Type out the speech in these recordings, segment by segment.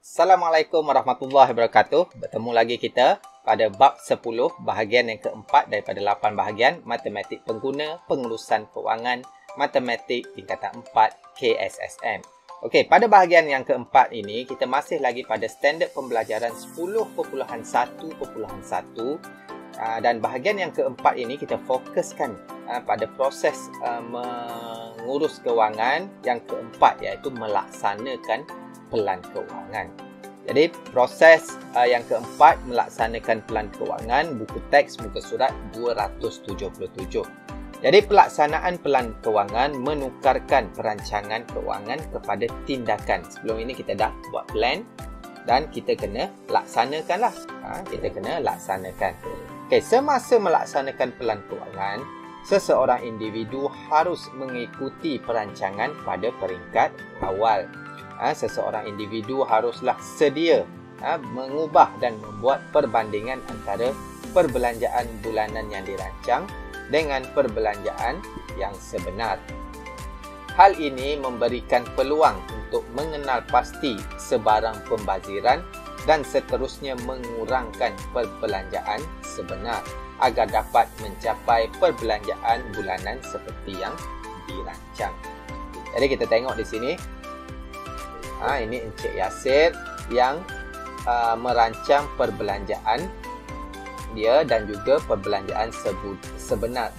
Assalamualaikum warahmatullahi wabarakatuh. Bertemu lagi kita pada bab 10 bahagian yang keempat daripada 8 bahagian Matematik Pengguna Pengurusan Kewangan Matematik tingkatan 4 KSSM. Okey, pada bahagian yang keempat ini kita masih lagi pada standard pembelajaran 10.1.1 dan bahagian yang keempat ini kita fokuskan pada proses mengurus kewangan yang keempat, iaitu melaksanakan pelan kewangan. Jadi proses yang keempat melaksanakan pelan kewangan, buku teks muka surat 277. Jadi pelaksanaan pelan kewangan menukarkan perancangan kewangan kepada tindakan. Sebelum ini kita dah buat plan dan kita kena laksanakanlah. Kita kena laksanakan. Okey, semasa melaksanakan pelan kewangan, seseorang individu harus mengikuti perancangan pada peringkat awal. Seseorang individu haruslah sedia mengubah dan membuat perbandingan antara perbelanjaan bulanan yang dirancang dengan perbelanjaan yang sebenar. Hal ini memberikan peluang untuk mengenal pasti sebarang pembaziran dan seterusnya mengurangkan perbelanjaan sebenar agar dapat mencapai perbelanjaan bulanan seperti yang dirancang. Jadi kita tengok di sini. Ini Encik Yasir yang merancang perbelanjaan dia dan juga perbelanjaan sebenar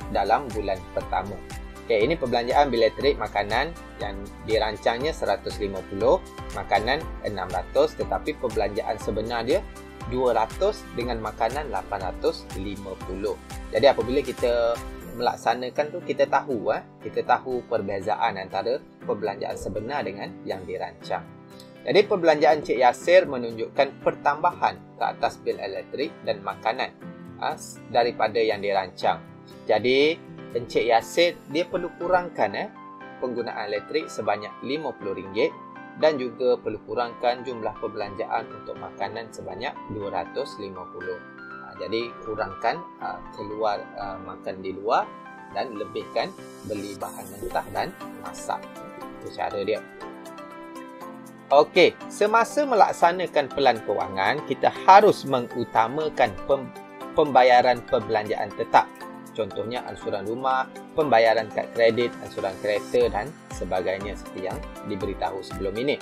dalam bulan pertama. Okey, ini perbelanjaan bil elektrik makanan yang dirancangnya 150, makanan 600, tetapi perbelanjaan sebenar dia 200 dengan makanan 850. Jadi apabila kita melaksanakan tu, kita tahu perbezaan antara perbelanjaan sebenar dengan yang dirancang. Jadi perbelanjaan Cik Yasir menunjukkan pertambahan ke atas bil elektrik dan makanan daripada yang dirancang. Jadi Encik Yasir dia perlu kurangkan penggunaan elektrik sebanyak RM50 dan juga perlu kurangkan jumlah perbelanjaan untuk makanan sebanyak RM250. Jadi kurangkan keluar makan di luar dan lebihkan beli bahan mentah dan masak. Itu cara dia. Okey, semasa melaksanakan pelan kewangan, kita harus mengutamakan pembayaran perbelanjaan tetap. Contohnya ansuran rumah, pembayaran kad kredit, ansuran kereta dan sebagainya seperti yang diberitahu sebelum ini.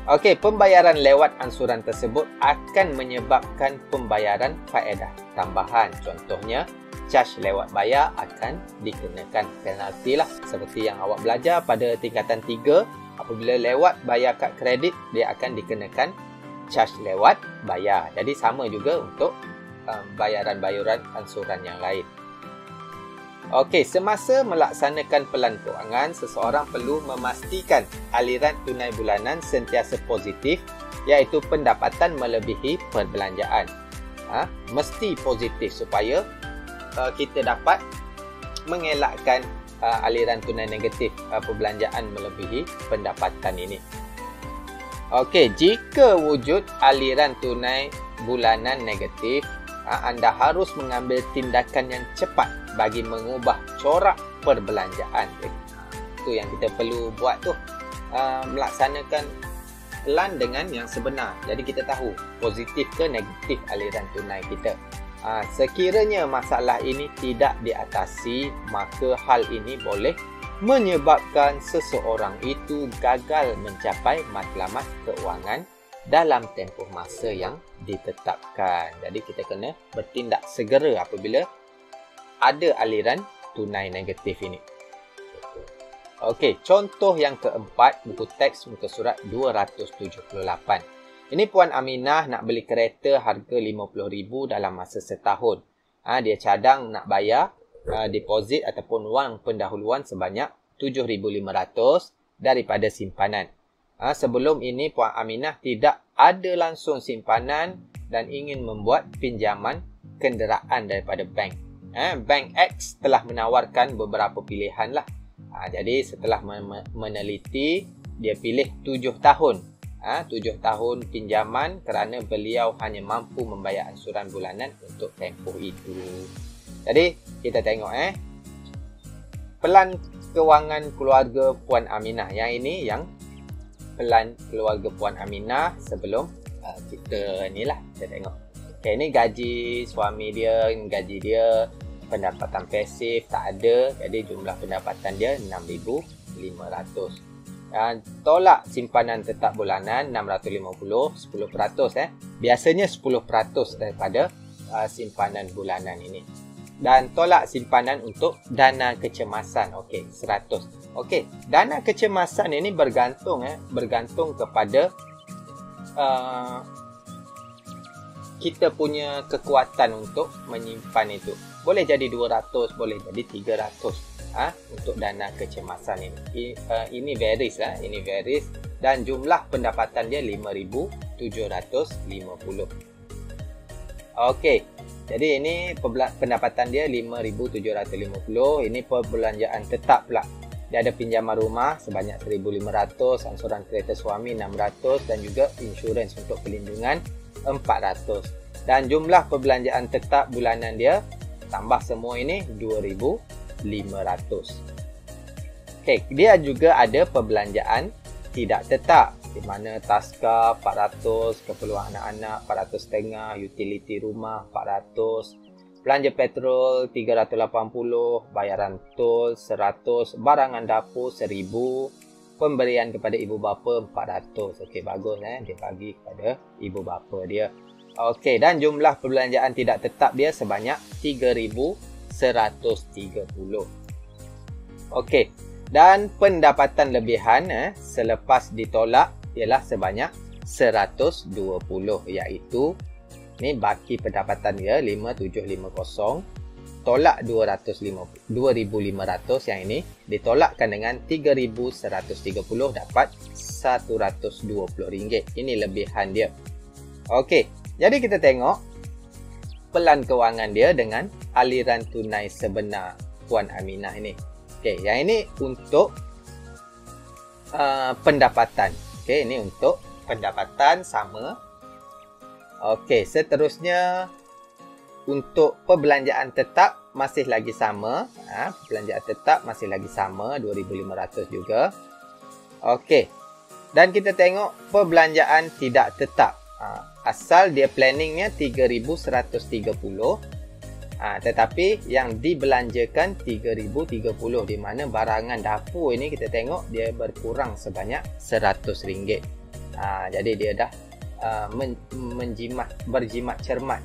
Okey, pembayaran lewat ansuran tersebut akan menyebabkan pembayaran faedah tambahan. Contohnya, caj lewat bayar akan dikenakan penalti lah. Seperti yang awak belajar pada tingkatan 3, apabila lewat bayar kad kredit, dia akan dikenakan caj lewat bayar. Jadi sama juga untuk bayaran-bayaran ansuran yang lain. Okey, semasa melaksanakan pelan kewangan, seseorang perlu memastikan aliran tunai bulanan sentiasa positif, iaitu pendapatan melebihi perbelanjaan. Mesti positif supaya kita dapat mengelakkan aliran tunai negatif, perbelanjaan melebihi pendapatan ini. Okey, jika wujud aliran tunai bulanan negatif, anda harus mengambil tindakan yang cepat bagi mengubah corak perbelanjaan. Itu yang kita perlu buat tu, melaksanakan pelan dengan yang sebenar. Jadi kita tahu positif ke negatif aliran tunai kita. Sekiranya masalah ini tidak diatasi, maka hal ini boleh menyebabkan seseorang itu gagal mencapai matlamat keuangan dalam tempoh masa yang ditetapkan. Jadi kita kena bertindak segera apabila ada aliran tunai negatif ini. Okey, contoh yang keempat, buku teks muka surat 278. Ini Puan Aminah nak beli kereta harga RM50,000 dalam masa setahun. Dia cadang nak bayar deposit ataupun wang pendahuluan sebanyak RM7,500 daripada simpanan. Sebelum ini Puan Aminah tidak ada langsung simpanan dan ingin membuat pinjaman kenderaan daripada bank. Bank X telah menawarkan beberapa pilihan lah. Jadi setelah meneliti, dia pilih 7 tahun. 7 tahun pinjaman kerana beliau hanya mampu membayar ansuran bulanan untuk tempoh itu. Jadi kita tengok pelan kewangan keluarga Puan Aminah. Yang ini yang pelan keluarga Puan Aminah sebelum kita tengok. Okay, ni gaji suami dia, gaji dia, pendapatan pasif tak ada. Jadi jumlah pendapatan dia 6,500. Dan tolak simpanan tetap bulanan 650, 10%. Biasanya 10% daripada simpanan bulanan ini. Dan tolak simpanan untuk dana kecemasan. Okey, 100. Okey, dana kecemasan ini bergantung kepada kita punya kekuatan untuk menyimpan itu. Boleh jadi 200, boleh jadi 300 untuk dana kecemasan ini. Ini varies ini varies dan jumlah pendapatan dia 5,750. Okey. Jadi ini pendapatan dia 5,750. Ini perbelanjaan tetap pula. Dia ada pinjaman rumah sebanyak 1,500, angsuran kereta suami 600 dan juga insurans untuk perlindungan 400. Dan jumlah perbelanjaan tetap bulanan dia tambah semua ini 2,500. Okey, dia juga ada perbelanjaan tidak tetap di mana taska 400, keperluan anak-anak 400.5, utility rumah 400, belanja petrol 380, bayaran tol 100, barangan dapur 1,000, pemberian kepada ibu bapa 400. Okey, bagus dia bagi kepada ibu bapa dia. Okey, dan jumlah perbelanjaan tidak tetap dia sebanyak 3,130. Okey, dan pendapatan lebihan selepas ditolak ialah sebanyak 120, iaitu ni baki pendapatan dia 5,750, tolak 2,500 yang ini ditolakkan dengan 3,130 dapat RM120. Ini lebihan dia. Okey, jadi kita tengok pelan kewangan dia dengan aliran tunai sebenar Puan Aminah ini. Okey, yang ini untuk pendapatan. Okey, ini untuk pendapatan sama. Okey, seterusnya untuk perbelanjaan tetap masih lagi sama. Perbelanjaan tetap masih lagi sama 2,500 juga. Okey. Dan kita tengok perbelanjaan tidak tetap. Asal dia planningnya 3,130. Tetapi yang dibelanjakan 3,030, di mana barangan dapur ini kita tengok dia berkurang sebanyak RM100. Jadi dia dah berjimat cermat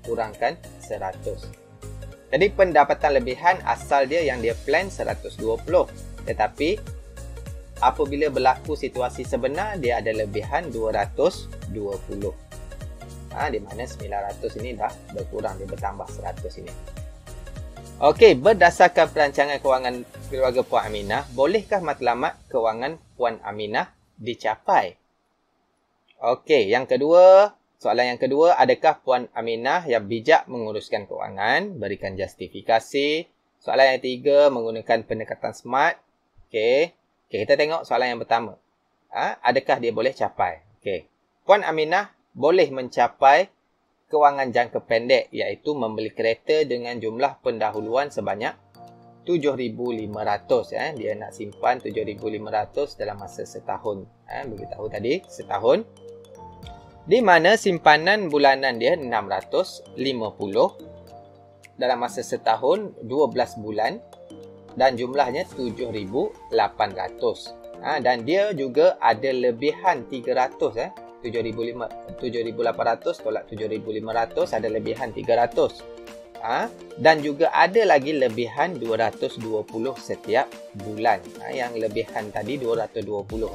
kurangkan 100. Jadi pendapatan lebihan asal dia yang dia plan 120, tetapi apabila berlaku situasi sebenar dia ada lebihan 220. Di mana 900 ini dah berkurang, dia bertambah 100 ini. Okey, berdasarkan perancangan kewangan keluarga Puan Aminah, bolehkah matlamat kewangan Puan Aminah dicapai? Okey, yang kedua, soalan yang kedua, adakah Puan Aminah yang bijak menguruskan kewangan? Berikan justifikasi. Soalan yang ketiga, menggunakan pendekatan SMART. Okey, kita tengok soalan yang pertama. Adakah dia boleh capai? Okey, Puan Aminah boleh mencapai kewangan jangka pendek, iaitu membeli kereta dengan jumlah pendahuluan sebanyak 7,500. Dia nak simpan 7,500 dalam masa setahun. Beritahu tadi, setahun. Di mana simpanan bulanan dia 650 dalam masa setahun 12 bulan dan jumlahnya 7,800. Dan dia juga ada lebihan 300. 7,800 tolak 7,500 ada lebihan 300. Dan juga ada lagi lebihan 220 setiap bulan. Yang lebihan tadi 220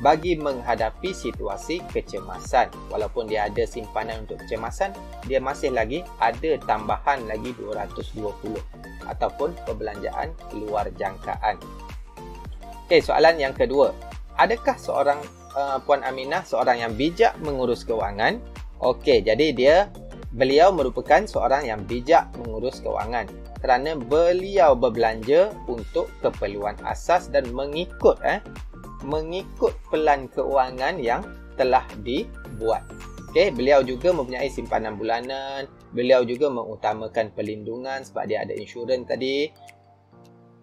bagi menghadapi situasi kecemasan. Walaupun dia ada simpanan untuk kecemasan, dia masih lagi ada tambahan lagi 220 ataupun perbelanjaan luar jangkaan. Okey, soalan yang kedua. Adakah seorang Puan Aminah seorang yang bijak mengurus kewangan? Okey, jadi beliau merupakan seorang yang bijak mengurus kewangan kerana beliau berbelanja untuk keperluan asas dan mengikut pelan kewangan yang telah dibuat. Okey, beliau juga mempunyai simpanan bulanan, beliau juga mengutamakan perlindungan sebab dia ada insurans tadi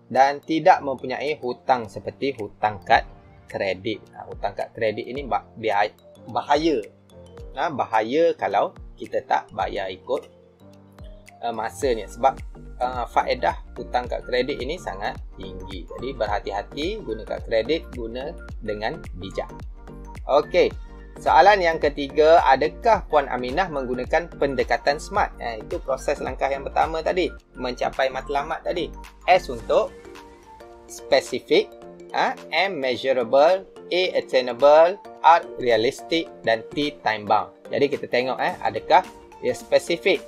dan tidak mempunyai hutang seperti hutang kad kredit. Hutang kad kredit ini bahaya. Bahaya kalau kita tak bayar ikut masanya. Sebab faedah hutang kad kredit ini sangat tinggi. Jadi berhati-hati, guna kad kredit, guna dengan bijak. Okey. Soalan yang ketiga, adakah Puan Aminah menggunakan pendekatan SMART? Itu proses langkah yang pertama tadi, mencapai matlamat tadi. S untuk specific, M measurable, A attainable, R realistic dan T time bound. Jadi kita tengok adakah dia spesifik.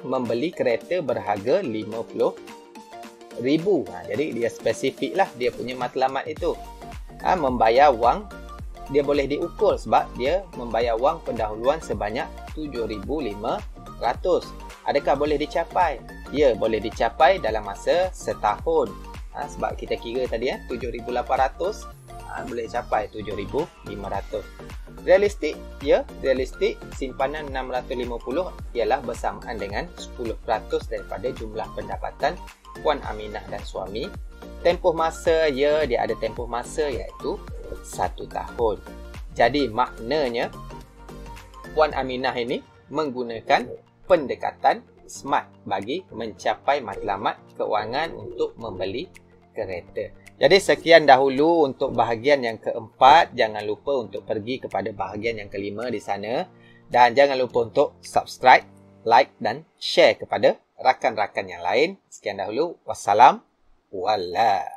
Membeli kereta berharga RM50,000. Jadi dia spesifik lah dia punya matlamat itu. Membayar wang, dia boleh diukur sebab dia membayar wang pendahuluan sebanyak RM7,500. Adakah boleh dicapai? Ya, boleh dicapai dalam masa setahun. Sebab kita kira tadi RM7,800, boleh capai RM7,500. Realistik? Ya, realistik. Simpanan RM650 ialah bersamaan dengan 10% daripada jumlah pendapatan Puan Aminah dan suami. Tempoh masa, ya, dia ada tempoh masa iaitu 1 tahun. Jadi maknanya Puan Aminah ini menggunakan pendekatan SMART bagi mencapai matlamat keuangan untuk membeli kereta. Jadi sekian dahulu untuk bahagian yang keempat. Jangan lupa untuk pergi kepada bahagian yang kelima di sana. Dan jangan lupa untuk subscribe, like dan share kepada rakan-rakan yang lain. Sekian dahulu. Wassalam. Wallah.